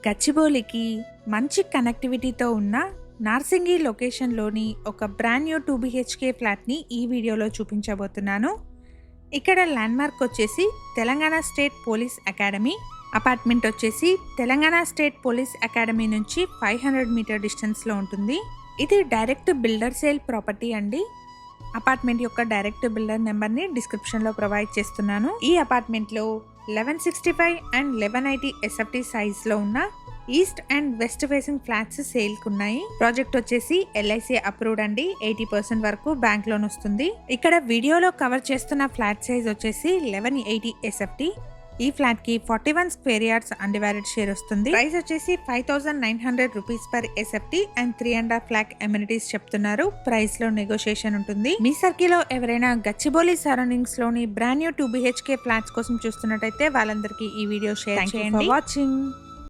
గచ్చిబౌలికి మంచి కనెక్టివిటీతో ఉన్న నార్సింగి లొకేషన్లోని ఒక బ్రాండ్ న్యూ 2 BHK ఫ్లాట్ని ఈ వీడియోలో చూపించబోతున్నాను. ఇక్కడ ల్యాండ్మార్క్ వచ్చేసి Telangana state police academy. Apartment వచ్చేసి తెలంగాణ స్టేట్ పోలీస్ అకాడమీ నుంచి 500 మీటర్ డిస్టెన్స్లో ఉంటుంది. ఇది డైరెక్ట్ బిల్డర్ సేల్ ప్రాపర్టీ అండి. అపార్ట్మెంట్ యొక్క డైరెక్ట్ బిల్డర్ నెంబర్ని డిస్క్రిప్షన్లో ప్రొవైడ్ చేస్తున్నాను. ఈ అపార్ట్మెంట్లో 1165 అండ్ 1180 SFT సైజ్లో ఉన్న east and west facing flats సేల్కి ఉన్నాయి. ప్రాజెక్ట్ వచ్చేసి LIC అప్రూవ్డ్ అండి. 80% వరకు బ్యాంక్ లోన్ వస్తుంది. ఇక్కడ వీడియోలో కవర్ చేస్తున్న ఫ్లాట్ సైజ్ వచ్చేసి 1180 SFT. ఈ ఫ్లాట్ కి 41 స్క్వేర్ యార్డ్స్ అన్డివైడెడ్ షేర్ వస్తుంది. ప్రైస్ వచ్చేసి 5900 rupees per SFT and 3.5 lakh amenities చెప్తున్నారు. ప్రైస్ లో నెగోషియేషన్ ఉంటుంది. మీ సర్కిల్ లో ఎవరైనా గచ్చిబౌలి సరౌండింగ్స్ లోని బ్రాండ్ న్యూ 2 BHK ఫ్లాట్స్ కోసం చూస్తున్నట్టయితే వాళ్ళందరికీ ఈ వీడియో షేర్ చేయండి. వాచింగ్.